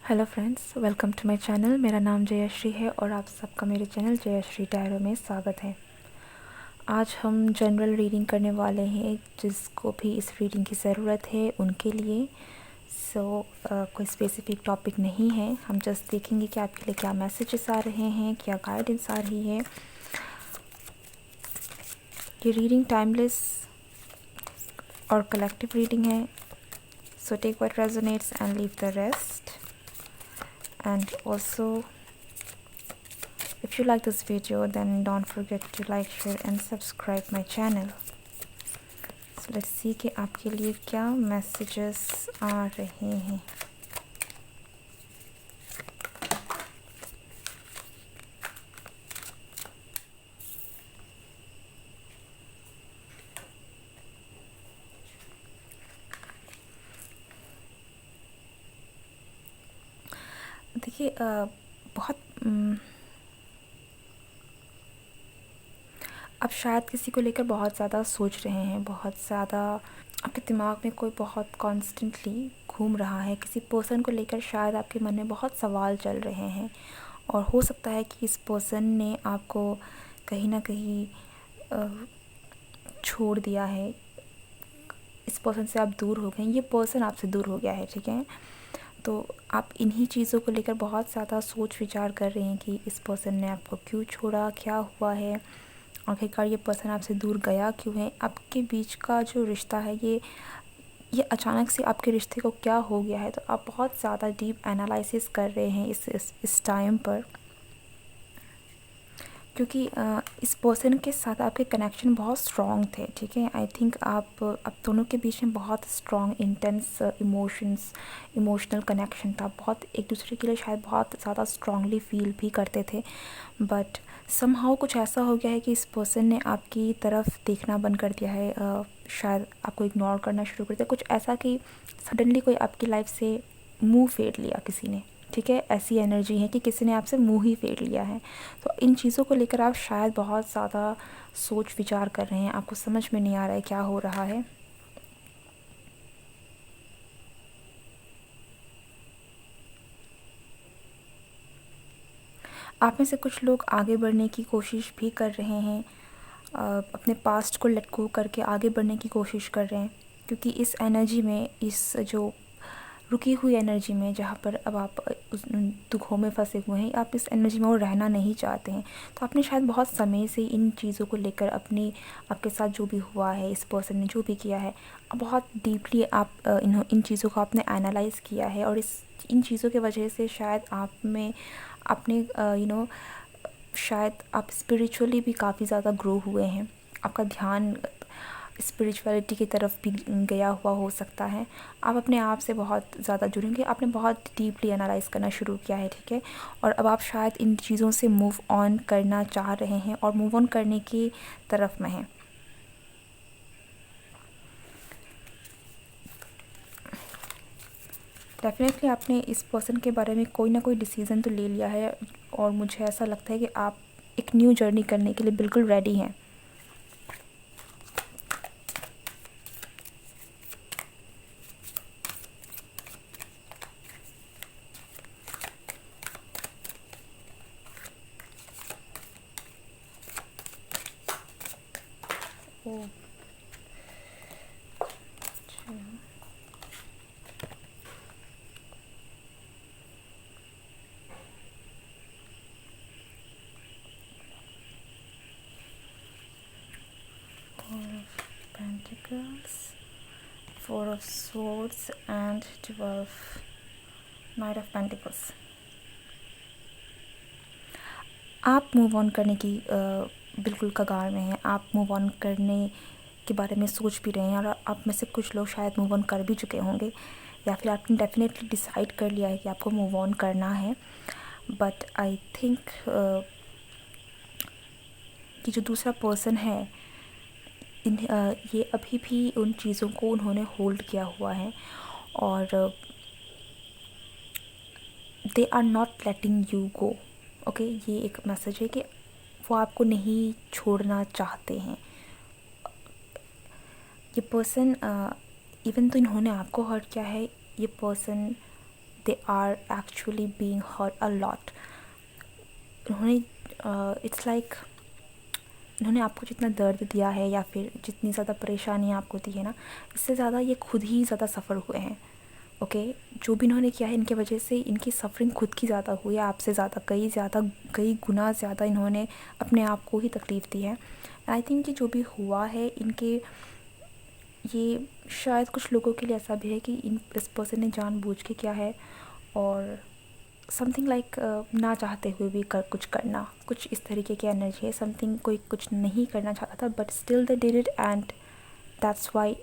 Hello friends, welcome to my channel. मेरा नाम जयश्री है और आप सबका मेरे चैनल जयश्री टैरो में स्वागत है। आज हम जनरल रीडिंग करने वाले हैं, जिसको भी इस रीडिंग की ज़रूरत है उनके लिए। कोई स्पेसिफिक टॉपिक नहीं है, हम जस्ट देखेंगे कि आपके लिए क्या मैसेजेस आ रहे हैं, क्या गाइडेंस आ रही है। ये रीडिंग टाइमलेस और कलेक्टिव रीडिंग है, so take what resonates and leave the rest. And also, if you like this video, then don't forget to like, share and subscribe my channel. So let's see कि आपके लिए क्या messages आ रहे हैं। देखिए, बहुत आप शायद किसी को लेकर बहुत ज़्यादा सोच रहे हैं, बहुत ज़्यादा आपके दिमाग में कोई बहुत कॉन्स्टेंटली घूम रहा है। किसी पर्सन को लेकर शायद आपके मन में बहुत सवाल चल रहे हैं, और हो सकता है कि इस पर्सन ने आपको कहीं ना कहीं छोड़ दिया है। इस पर्सन से आप दूर हो गए, ये पर्सन आपसे दूर हो गया है, ठीक है। तो आप इन्हीं चीज़ों को लेकर बहुत ज़्यादा सोच विचार कर रहे हैं कि इस पर्सन ने आपको क्यों छोड़ा, क्या हुआ है, आखिरकार ये पर्सन आपसे दूर गया क्यों है। आपके बीच का जो रिश्ता है, ये अचानक से आपके रिश्ते को क्या हो गया है। तो आप बहुत ज़्यादा डीप एनालिसिस कर रहे हैं इस टाइम पर, क्योंकि इस पर्सन के साथ आपके कनेक्शन बहुत स्ट्रॉन्ग थे, ठीक है। आई थिंक आप दोनों के बीच में बहुत स्ट्रॉन्ग इंटेंस इमोशनल कनेक्शन था। बहुत एक दूसरे के लिए शायद बहुत ज़्यादा स्ट्रॉन्गली फील भी करते थे, बट समहाउ कुछ ऐसा हो गया है कि इस पर्सन ने आपकी तरफ देखना बंद कर दिया है। शायद आपको इग्नोर करना शुरू कर दिया, कुछ ऐसा कि सडनली कोई आपकी लाइफ से मुंह फेर लिया किसी ने, ठीक है। ऐसी एनर्जी है कि किसी ने आपसे मुंह ही फेर लिया है। तो इन चीज़ों को लेकर आप शायद बहुत ज़्यादा सोच विचार कर रहे हैं, आपको समझ में नहीं आ रहा है क्या हो रहा है। आप में से कुछ लोग आगे बढ़ने की कोशिश भी कर रहे हैं, अपने पास्ट को लेट गो करके आगे बढ़ने की कोशिश कर रहे हैं, क्योंकि इस एनर्जी में, इस जो रुकी हुई एनर्जी में, जहाँ पर अब आप उस दुखों में फंसे हुए हैं, आप इस एनर्जी में और रहना नहीं चाहते हैं। तो आपने शायद बहुत समय से इन चीज़ों को लेकर आपके साथ जो भी हुआ है, इस पर्सन ने जो भी किया है, बहुत डीपली आप इन चीज़ों को आपने एनालाइज़ किया है, और इन चीज़ों की वजह से शायद आपने शायद आप स्पिरिचुअली भी काफ़ी ज़्यादा ग्रो हुए हैं। आपका ध्यान स्पिरिचुअलिटी की तरफ भी गया हुआ हो सकता है। आप अपने आप से बहुत ज़्यादा जुड़ेंगे, आपने बहुत डीपली एनालाइज़ करना शुरू किया है, ठीक है। और अब आप शायद इन चीज़ों से मूव ऑन करना चाह रहे हैं और मूव ऑन करने की तरफ में हैं। डेफिनेटली आपने इस पर्सन के बारे में कोई ना कोई डिसीज़न तो ले लिया है, और मुझे ऐसा लगता है कि आप एक न्यू जर्नी करने के लिए बिल्कुल रेडी हैं। ओह, अच्छा। Four of Pentacles, Four of Swords and 12 Knight of Pentacles। आप मूव ऑन करने की बिल्कुल कगार में हैं। आप मूव ऑन करने के बारे में सोच भी रहे हैं, और आप में से कुछ लोग शायद मूव ऑन कर भी चुके होंगे, या फिर आपने डेफिनेटली डिसाइड कर लिया है कि आपको मूव ऑन करना है। बट आई थिंक कि जो दूसरा पर्सन है, ये अभी भी उन चीज़ों को उन्होंने होल्ड किया हुआ है, और they are not letting you go. Okay, ये एक मैसेज है कि वो आपको नहीं छोड़ना चाहते हैं। ये पर्सन, इवन तो इन्होंने आपको हर्ट किया है, ये person they are actually being hurt a lot. उन्होंने इट्स लाइक इन्होंने आपको जितना दर्द दिया है या फिर जितनी ज़्यादा परेशानियाँ आपको दी है ना, इससे ज़्यादा ये खुद ही ज़्यादा सफ़र हुए हैं। ओके, जो भी इन्होंने किया है इनके वजह से इनकी सफरिंग खुद की ज़्यादा हुई है, आपसे ज़्यादा कई गुना ज़्यादा इन्होंने अपने आप को ही तकलीफ़ दी है। आई थिंक कि जो भी हुआ है इनके, ये शायद कुछ लोगों के लिए ऐसा भी है कि इस पर्सन ने जानबूझ के किया है, और समथिंग लाइक ना चाहते हुए भी कुछ करना, कुछ इस तरीके की एनर्जी है। समथिंग कोई कुछ नहीं करना चाहता था but still they did it, and that's why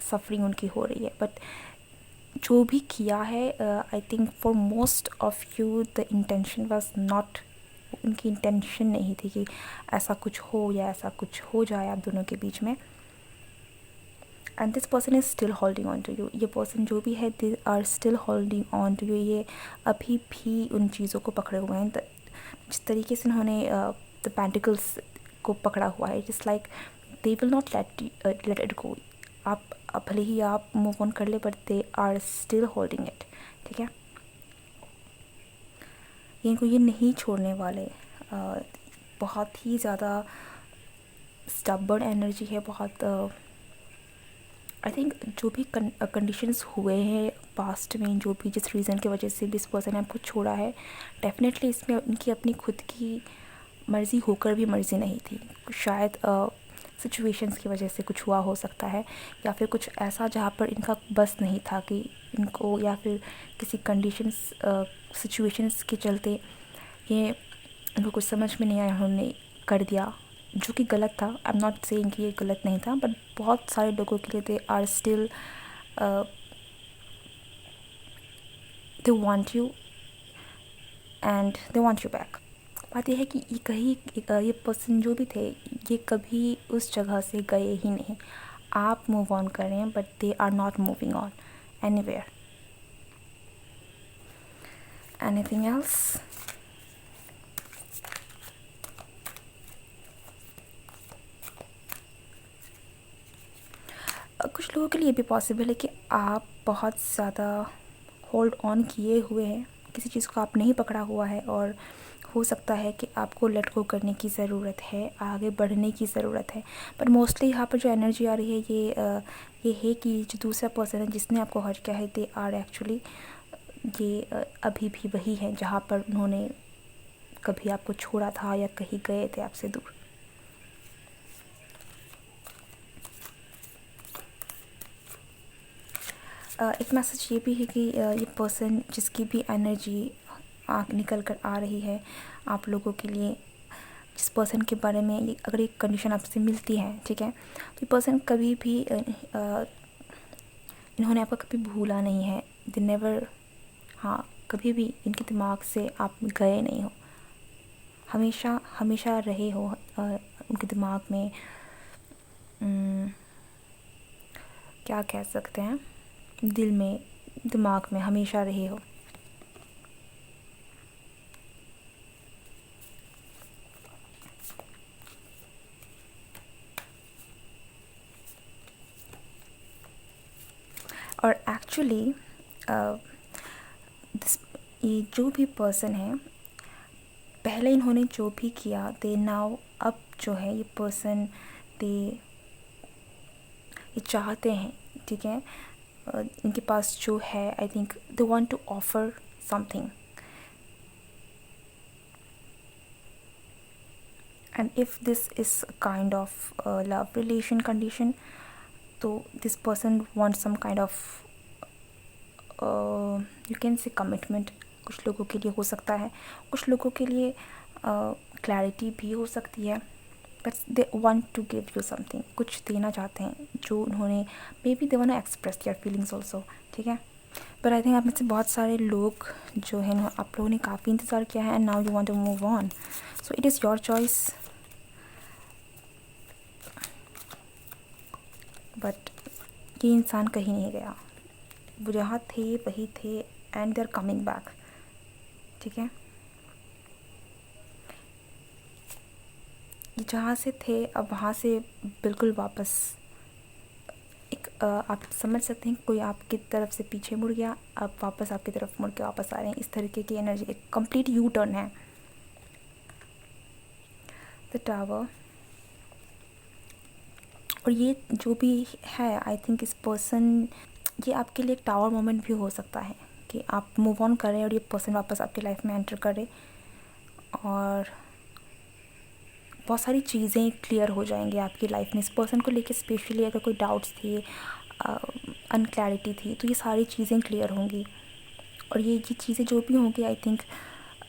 suffering उनकी हो रही है। बट जो भी किया है, I think for most of you the intention was not, उनकी इंटेंशन नहीं थी कि ऐसा कुछ हो या ऐसा कुछ हो जाए आप दोनों के बीच में। And this person is still holding on to you. ये पर्सन जो भी है, they are still holding on to you. ये अभी भी उन चीज़ों को पकड़े हुए हैं। जिस तरीके से उन्होंने द पेंटिकल्स को पकड़ा हुआ है, it's like they will not let it go. आप भले ही आप मूव ऑन कर ले, but they are still holding it. ठीक है, इनको ये नहीं छोड़ने वाले। बहुत ही ज़्यादा स्टबर्न एनर्जी है, बहुत। आई थिंक जो भी कंडीशंस हुए हैं पास्ट में, जो भी जिस रीज़न की वजह से भी इस पर्सन ने आपको छोड़ा है, डेफिनेटली इसमें उनकी अपनी खुद की मर्ज़ी होकर भी मर्ज़ी नहीं थी। शायद सिचुएशंस की वजह से कुछ हुआ हो सकता है, या फिर कुछ ऐसा जहाँ पर इनका बस नहीं था कि इनको, या फिर किसी कंडीशंस सिचुएशंस के चलते ये इनको कुछ समझ में नहीं आया, उन्होंने कर दिया, जो कि गलत था। आई एम नॉट सेइंग कि ये गलत नहीं था, बट बहुत सारे लोगों के लिए they are still, they want you and they want you back. बात यह है कि ये पर्सन जो भी थे, ये कभी उस जगह से गए ही नहीं। आप मूव ऑन कर रहे हैं, but they are not moving on anywhere. Anything else? कुछ लोगों के लिए भी पॉसिबल है कि आप बहुत ज़्यादा होल्ड ऑन किए हुए हैं, किसी चीज़ को आप नहीं पकड़ा हुआ है, और हो सकता है कि आपको लेट गो करने की ज़रूरत है, आगे बढ़ने की ज़रूरत है। पर मोस्टली यहाँ पर जो एनर्जी आ रही है, ये है कि जो दूसरा पर्सन है जिसने आपको हर्ट किया है, दे आर एक्चुअली, ये अभी भी वही है जहाँ पर उन्होंने कभी आपको छोड़ा था या कहीं गए थे आपसे दूर। एक मैसेज ये भी है कि ये पर्सन जिसकी भी एनर्जी निकल कर आ रही है आप लोगों के लिए, जिस पर्सन के बारे में अगर एक कंडीशन आपसे मिलती है, ठीक है, तो ये पर्सन कभी भी इन्होंने आपका कभी भूला नहीं है। दे नेवर, हाँ, कभी भी इनके दिमाग से आप गए नहीं हो, हमेशा हमेशा रहे हो उनके दिमाग में। क्या कह सकते हैं, दिल में, दिमाग में हमेशा रहे हो। और एक्चुअली ये जो भी पर्सन है, पहले इन्होंने जो भी किया, दे नाउ, अब जो है ये पर्सन, ये चाहते हैं, ठीक है, इनके पास जो है, I think they want to offer something, and if this is kind of love relation condition, तो this person want some kind of, you can say commitment. कुछ लोगों के लिए हो सकता है, कुछ लोगों के लिए क्लैरिटी भी हो सकती है, but they want to give you something, कुछ देना चाहते हैं जो उन्होंने, maybe they want to express their feelings also, ठीक है। पर आई थिंक आप में से बहुत सारे लोग जो हैं, आप लोगों ने काफ़ी इंतज़ार किया है, and now you want to move on, so it is your choice. But ये इंसान कहीं नहीं गया, वो जहाँ थे वही थे, and they are coming back, ठीक है। ये जहाँ से थे अब वहाँ से बिल्कुल वापस एक आप समझ सकते हैं कोई आपकी तरफ से पीछे मुड़ गया, अब वापस आपकी तरफ मुड़ के वापस आ रहे हैं। इस तरीके की एनर्जी, एक कंप्लीट यू टर्न है। द टावर, और ये जो भी है, आई थिंक इस पर्सन, ये आपके लिए एक टावर मोमेंट भी हो सकता है कि आप मूव ऑन करें और ये पर्सन वापस आपकी लाइफ में एंटर करे और बहुत सारी चीज़ें क्लियर हो जाएंगी आपकी लाइफ में। इस पर्सन को लेके स्पेशली अगर कोई डाउट्स थे, अनक्लैरिटी थी, तो ये सारी चीज़ें क्लियर होंगी। और ये चीज़ें जो भी होंगी, आई थिंक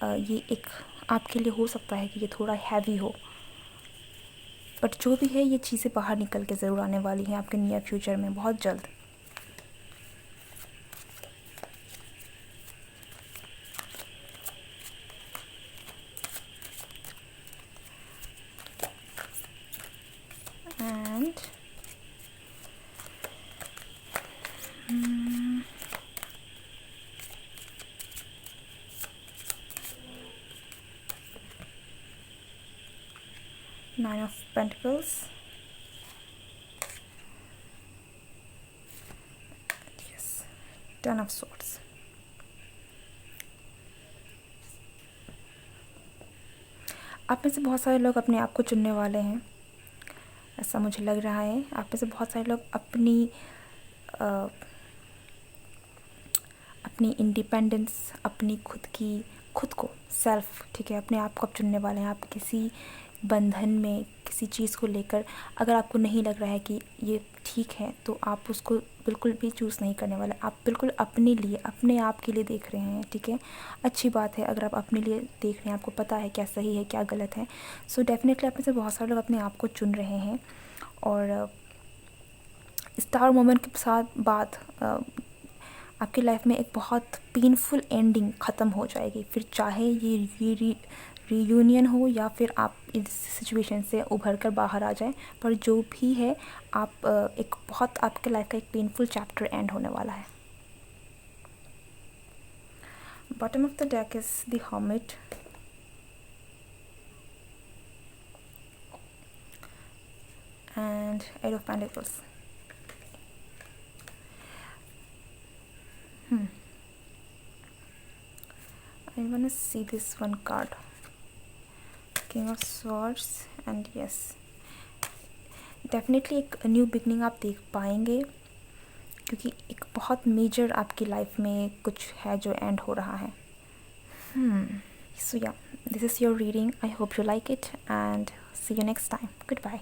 ये एक आपके लिए हो सकता है कि ये थोड़ा हैवी हो, बट जो भी है ये चीज़ें बाहर निकल के ज़रूर आने वाली हैं आपके नियर फ्यूचर में बहुत जल्द। And Nine of Pentacles, yes, Ten of Swords। आप में से बहुत सारे लोग अपने आप को चुनने वाले हैं, ऐसा मुझे लग रहा है। आप में से बहुत सारे लोग अपनी इंडिपेंडेंस, अपनी खुद को सेल्फ, ठीक है, अपने आप को आप चुनने वाले हैं। आप किसी बंधन में, किसी चीज़ को लेकर अगर आपको नहीं लग रहा है कि ये ठीक है, तो आप उसको बिल्कुल भी चूज़ नहीं करने वाले। आप बिल्कुल अपने लिए, अपने आप के लिए देख रहे हैं, ठीक है। अच्छी बात है अगर आप अपने लिए देख रहे हैं, आपको पता है क्या सही है क्या गलत है। सो डेफिनेटली आप में से बहुत सारे लोग अपने आप को चुन रहे हैं और स्टार मोमेंट के बाद आपकी लाइफ में एक बहुत पेनफुल एंडिंग ख़त्म हो जाएगी। फिर चाहे ये रीयूनियन हो या फिर आप इस सिचुएशन से उभर कर बाहर आ जाएं, पर जो भी है आप एक बहुत आपके लाइफ का एक पेनफुल चैप्टर एंड होने वाला है। Bottom of the deck is the hermit, and eight of pentacles. I want to see this one card, King of Swords, and yes, definitely एक न्यू बिगनिंग आप देख पाएंगे क्योंकि एक बहुत मेजर आपकी लाइफ में कुछ है जो एंड हो रहा है। So yeah, this is your reading. I hope you like it and see you next time. Good bye.